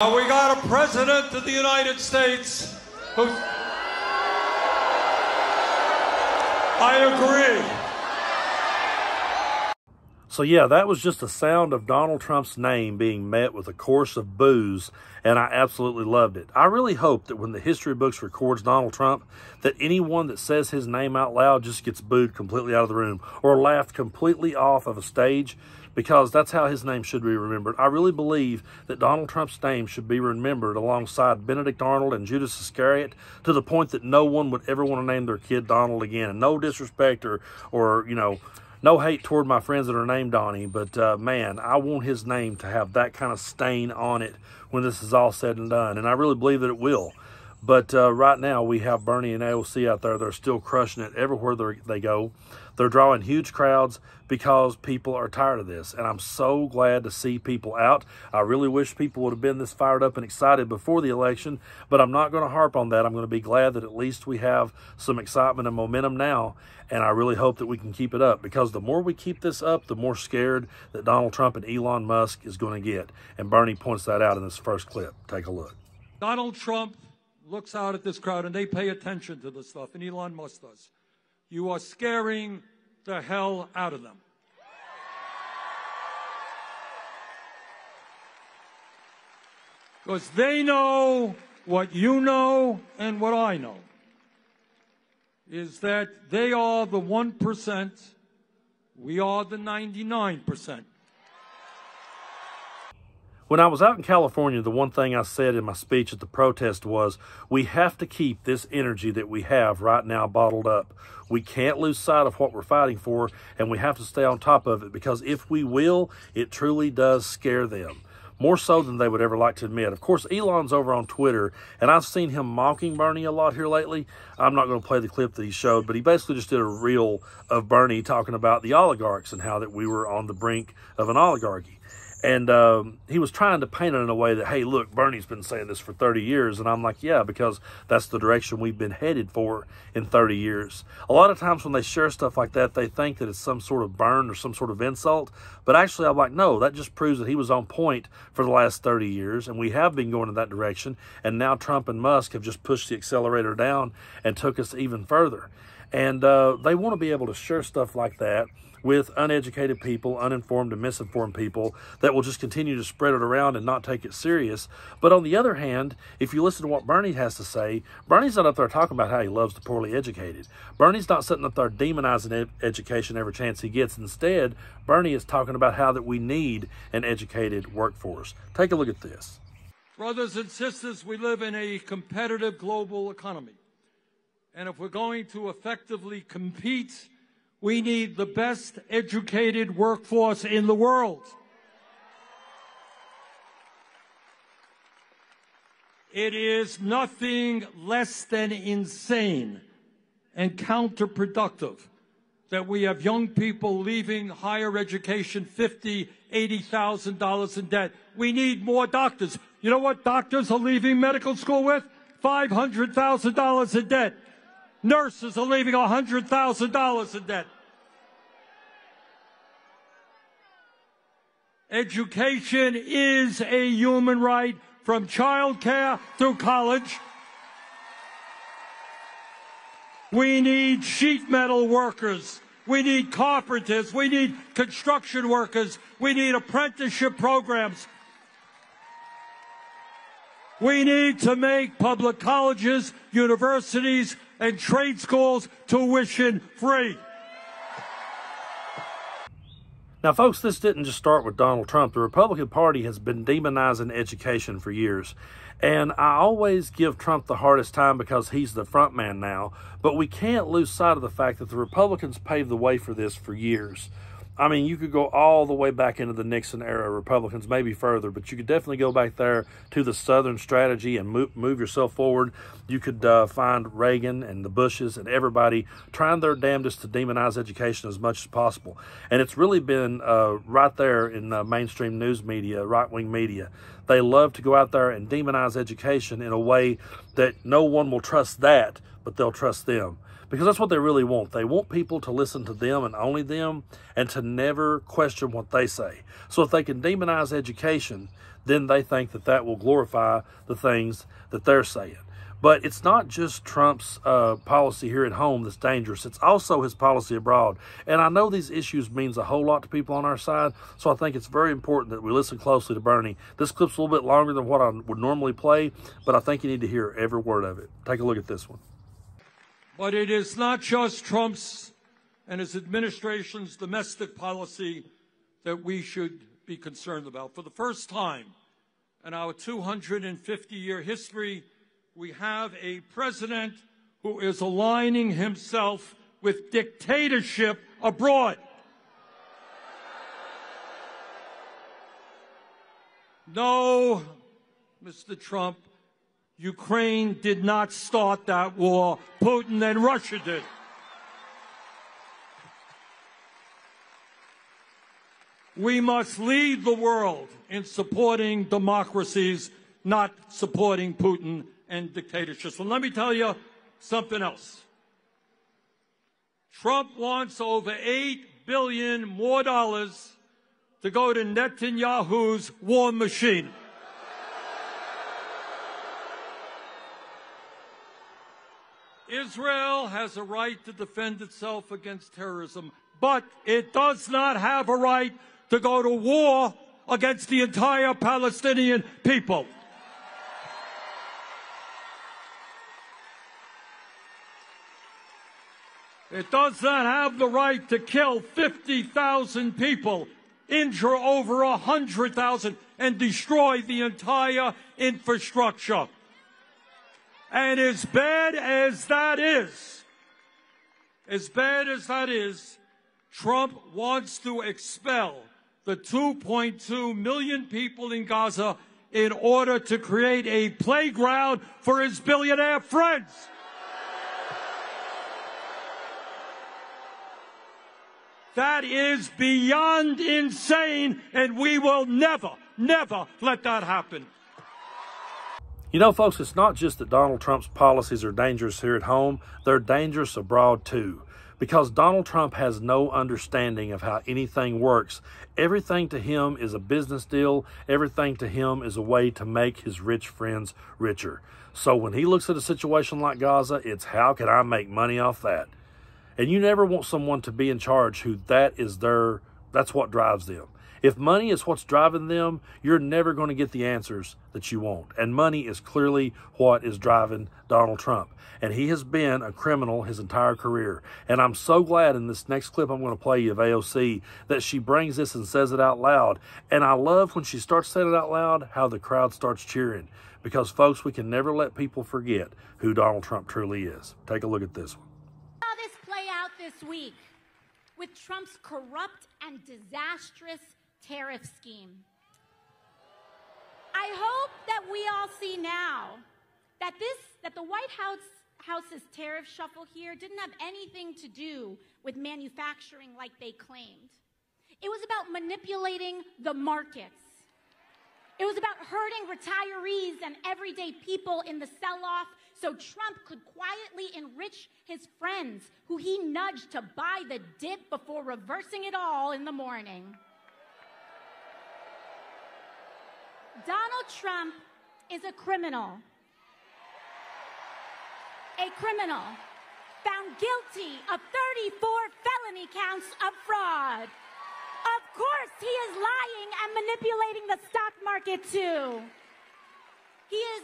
We got a president of the United States who... I agree. So yeah, that was just the sound of Donald Trump's name being met with a chorus of boos, and I absolutely loved it. I really hope that when the history books records Donald Trump, that anyone that says his name out loud just gets booed completely out of the room or laughed completely off of a stage, because that's how his name should be remembered. I really believe that Donald Trump's name should be remembered alongside Benedict Arnold and Judas Iscariot, to the point that no one would ever want to name their kid Donald again. And no disrespect or you know, no hate toward my friends that are named Donnie, but man, I want his name to have that kind of stain on it when this is all said and done. And I really believe that it will. But right now we have Bernie and AOC out there. They're still crushing it everywhere they go. They're drawing huge crowds because people are tired of this. And I'm so glad to see people out. I really wish people would have been this fired up and excited before the election, but I'm not going to harp on that. I'm going to be glad that at least we have some excitement and momentum now. And I really hope that we can keep it up, because the more we keep this up, the more scared that Donald Trump and Elon Musk is going to get. And Bernie points that out in this first clip. Take a look. Donald Trump looks out at this crowd, and they pay attention to this stuff, and Elon Musk does. You are scaring the hell out of them. Because they know what you know and what I know, is that they are the 1%, we are the 99%. When I was out in California, the one thing I said in my speech at the protest was, we have to keep this energy that we have right now bottled up. We can't lose sight of what we're fighting for, and we have to stay on top of it, because if we will, it truly does scare them. More so than they would ever like to admit. Of course, Elon's over on Twitter, and I've seen him mocking Bernie a lot here lately. I'm not going to play the clip that he showed, but he basically just did a reel of Bernie talking about the oligarchs and how that we were on the brink of an oligarchy. And he was trying to paint it in a way that, hey, look, Bernie's been saying this for 30 years. And I'm like, yeah, because that's the direction we've been headed for in 30 years. A lot of times when they share stuff like that, they think that it's some sort of burn or some sort of insult. But actually, I'm like, no, that just proves that he was on point for the last 30 years. And we have been going in that direction. And now Trump and Musk have just pushed the accelerator down and took us even further. And they want to be able to share stuff like that with uneducated people, uninformed and misinformed people that will just continue to spread it around and not take it serious. But on the other hand, if you listen to what Bernie has to say, Bernie's not up there talking about how he loves the poorly educated. Bernie's not sitting up there demonizing education every chance he gets. Instead, Bernie is talking about how that we need an educated workforce. Take a look at this. Brothers and sisters, we live in a competitive global economy. And if we're going to effectively compete, we need the best educated workforce in the world. It is nothing less than insane and counterproductive that we have young people leaving higher education $50,000, $80,000 in debt. We need more doctors. You know what doctors are leaving medical school with? $500,000 in debt. Nurses are leaving $100,000 in debt. Education is a human right, from child care through college. We need sheet metal workers. We need carpenters. We need construction workers. We need apprenticeship programs. We need to make public colleges, universities, and trade schools tuition free. Now, folks, this didn't just start with Donald Trump. The Republican Party has been demonizing education for years. And I always give Trump the hardest time because he's the front man now. But we can't lose sight of the fact that the Republicans paved the way for this for years. I mean, you could go all the way back into the Nixon era Republicans, maybe further, but you could definitely go back there to the Southern strategy and move yourself forward. You could find Reagan and the Bushes and everybody trying their damnedest to demonize education as much as possible. And it's really been right there in mainstream news media, right-wing media, They love to go out there and demonize education in a way that no one will trust that, but they'll trust them. Because that's what they really want. They want people to listen to them and only them, and to never question what they say. So if they can demonize education, then they think that that will glorify the things that they're saying. But it's not just Trump's policy here at home that's dangerous. It's also his policy abroad. And I know these issues means a whole lot to people on our side, so I think it's very important that we listen closely to Bernie. This clip's a little bit longer than what I would normally play, but I think you need to hear every word of it. Take a look at this one. But it is not just Trump's and his administration's domestic policy that we should be concerned about. For the first time in our 250-year history, we have a president who is aligning himself with dictatorship abroad. No, Mr. Trump, Ukraine did not start that war. Putin and Russia did. We must lead the world in supporting democracies, not supporting Putin and dictatorship. So let me tell you something else. Trump wants over $8 billion more dollars to go to Netanyahu's war machine. Israel has a right to defend itself against terrorism, but it does not have a right to go to war against the entire Palestinian people. It does not have the right to kill 50,000 people, injure over 100,000, and destroy the entire infrastructure. And as bad as that is, Trump wants to expel the 2.2 million people in Gaza in order to create a playground for his billionaire friends. That is beyond insane, and we will never, never let that happen. You know, folks, it's not just that Donald Trump's policies are dangerous here at home, they're dangerous abroad too. Because Donald Trump has no understanding of how anything works. Everything to him is a business deal. Everything to him is a way to make his rich friends richer. So when he looks at a situation like Gaza, it's how can I make money off that? And you never want someone to be in charge who that's what drives them. If money is what's driving them, you're never going to get the answers that you want. And money is clearly what is driving Donald Trump. And he has been a criminal his entire career. And I'm so glad in this next clip I'm going to play you of AOC that she brings this and says it out loud. And I love when she starts saying it out loud, how the crowd starts cheering. Because, folks, we can never let people forget who Donald Trump truly is. Take a look at this one. How this play out this week with Trump's corrupt and disastrous tariff scheme. I hope that we all see now that the White House's tariff shuffle here didn't have anything to do with manufacturing like they claimed. It was about manipulating the markets. It was about hurting retirees and everyday people in the sell-off so Trump could quietly enrich his friends who he nudged to buy the dip before reversing it all in the morning. Donald Trump is a criminal. A criminal found guilty of 34 felony counts of fraud. Of course, he is lying and manipulating the stock market too. He is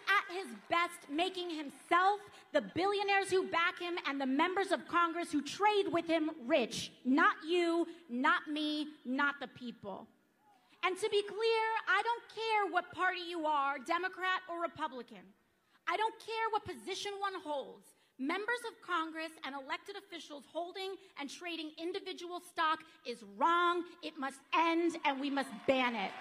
at his best making himself, the billionaires who back him, and the members of Congress who trade with him rich. Not you, not me, not the people. And to be clear, I don't care what party you are, Democrat or Republican. I don't care what position one holds. Members of Congress and elected officials holding and trading individual stock is wrong. It must end, and we must ban it.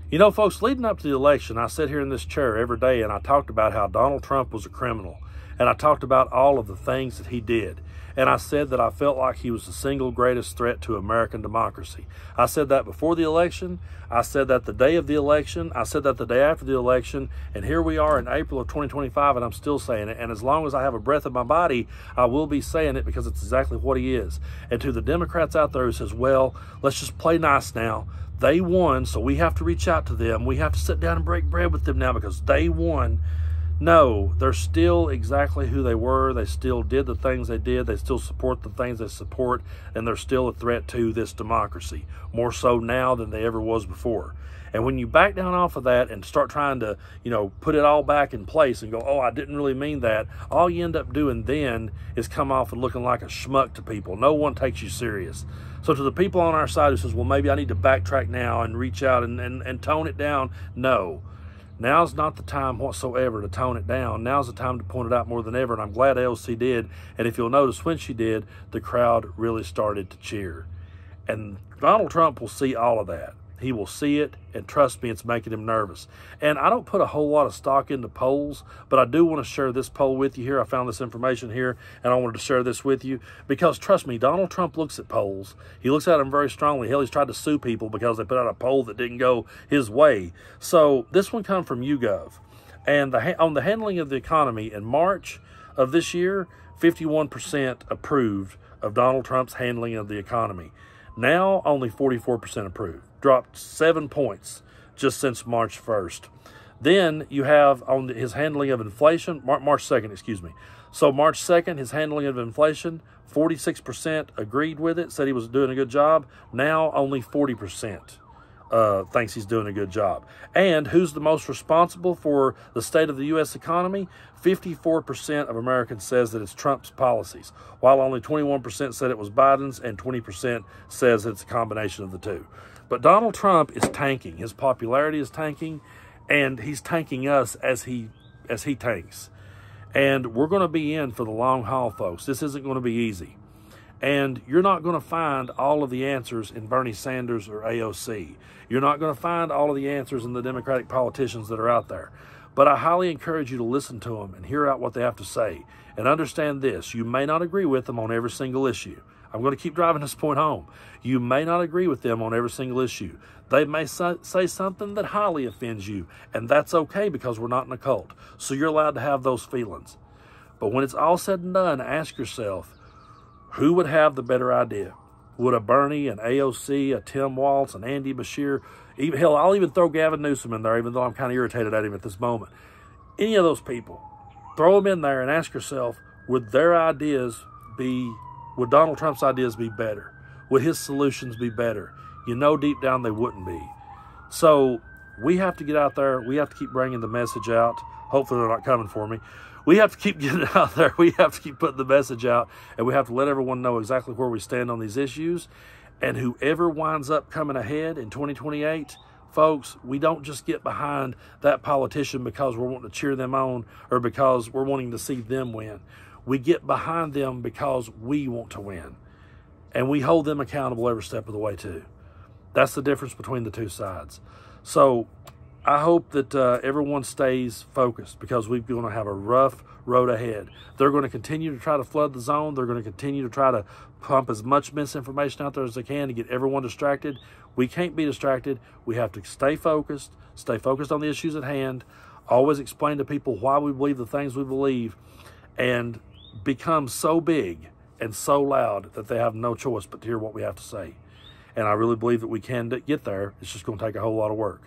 You know, folks, leading up to the election, I sat here in this chair every day and I talked about how Donald Trump was a criminal. and I talked about all of the things that he did. And I said that I felt like he was the single greatest threat to American democracy. I said that before the election. I said that the day of the election. I said that the day after the election. And here we are in April of 2025, and I'm still saying it. And as long as I have a breath in my body, I will be saying it, because it's exactly what he is. And to the Democrats out there who says, well, let's just play nice now. They won, so we have to reach out to them. We have to sit down and break bread with them now because they won. No, they're still exactly who they were. They still did the things they did. They still support the things they support, and they're still a threat to this democracy, more so now than they ever was before. And when you back down off of that and start trying to, put it all back in place and go, oh, I didn't really mean that, all you end up doing then is come off and looking like a schmuck to people. No one takes you serious. So to the people on our side who says, well, maybe I need to backtrack now and reach out and tone it down, no. Now's not the time whatsoever to tone it down. Now's the time to point it out more than ever, and I'm glad AOC did. And if you'll notice, when she did, the crowd really started to cheer. And Donald Trump will see all of that. He will see it, and trust me, it's making him nervous. And I don't put a whole lot of stock into polls, but I do want to share this poll with you here. I found this information here, and I wanted to share this with you because, trust me, Donald Trump looks at polls. He looks at them very strongly. Hell, he's tried to sue people because they put out a poll that didn't go his way. So this one comes from YouGov. And on the handling of the economy in March of this year, 51% approved of Donald Trump's handling of the economy. Now, only 44% approved. Dropped 7 points just since March 1st. Then you have on his handling of inflation, March 2nd, excuse me. So March 2nd, his handling of inflation, 46% agreed with it, said he was doing a good job. Now only 40% thinks he's doing a good job. And who's the most responsible for the state of the U.S. economy? 54% of Americans says that it's Trump's policies, while only 21% said it was Biden's, and 20% says it's a combination of the two. But Donald Trump is tanking. His popularity is tanking, and he's tanking us as he tanks. And we're going to be in for the long haul, folks. This isn't going to be easy. And you're not going to find all of the answers in Bernie Sanders or AOC. You're not going to find all of the answers in the Democratic politicians that are out there. But I highly encourage you to listen to them and hear out what they have to say. And understand this, you may not agree with them on every single issue. I'm going to keep driving this point home. You may not agree with them on every single issue. They may say something that highly offends you, and that's okay because we're not in a cult. So you're allowed to have those feelings. But when it's all said and done, ask yourself, who would have the better idea? Would a Bernie, an AOC, a Tim Walz, an Andy Beshear, hell, I'll even throw Gavin Newsom in there, even though I'm kind of irritated at him at this moment. Any of those people, throw them in there and ask yourself, would Donald Trump's ideas be better? Would his solutions be better? You know deep down they wouldn't be. So we have to get out there. We have to keep bringing the message out. Hopefully they're not coming for me. We have to keep getting out there. We have to keep putting the message out, and we have to let everyone know exactly where we stand on these issues. And whoever winds up coming ahead in 2028, folks, we don't just get behind that politician because we're wanting to cheer them on or because we're wanting to see them win. We get behind them because we want to win. And we hold them accountable every step of the way too. That's the difference between the two sides. So I hope that everyone stays focused because we're going to have a rough road ahead. They're going to continue to try to flood the zone. They're going to continue to try to pump as much misinformation out there as they can to get everyone distracted. We can't be distracted. We have to stay focused on the issues at hand, always explain to people why we believe the things we believe, and become so big and so loud that they have no choice but to hear what we have to say. And I really believe that we can get there. It's just going to take a whole lot of work.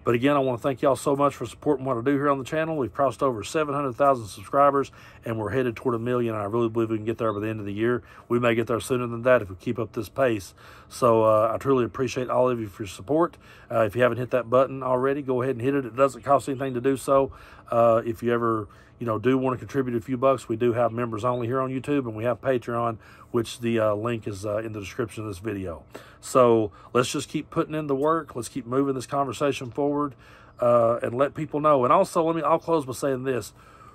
But again, I want to thank y'all so much for supporting what I do here on the channel. We've crossed over 700,000 subscribers, and we're headed toward 1 million. And I really believe we can get there by the end of the year. We may get there sooner than that if we keep up this pace. So I truly appreciate all of you for your support. If you haven't hit that button already, go ahead and hit it. It doesn't cost anything to do so. If you ever do want to contribute a few bucks, we do have members only here on YouTube, and we have Patreon, which the link is in the description of this video. So let's just keep putting in the work. Let's keep moving this conversation forward and let people know. And also, I'll close by saying this.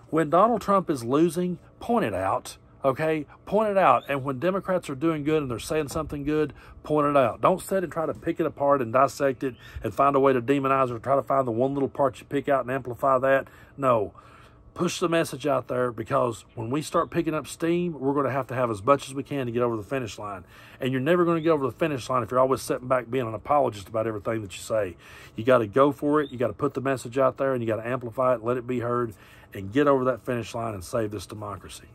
When Donald Trump is losing, point it out, okay? Point it out. And when Democrats are doing good and they're saying something good, point it out. Don't sit and try to pick it apart and dissect it and find a way to demonize or try to find the one little part you pick out and amplify that. No. push the message out there, because when we start picking up steam, we're going to have as much as we can to get over the finish line. And you're never going to get over the finish line if you're always sitting back being an apologist about everything that you say. You got to go for it. You got to put the message out there, and you got to amplify it, let it be heard, and get over that finish line and save this democracy.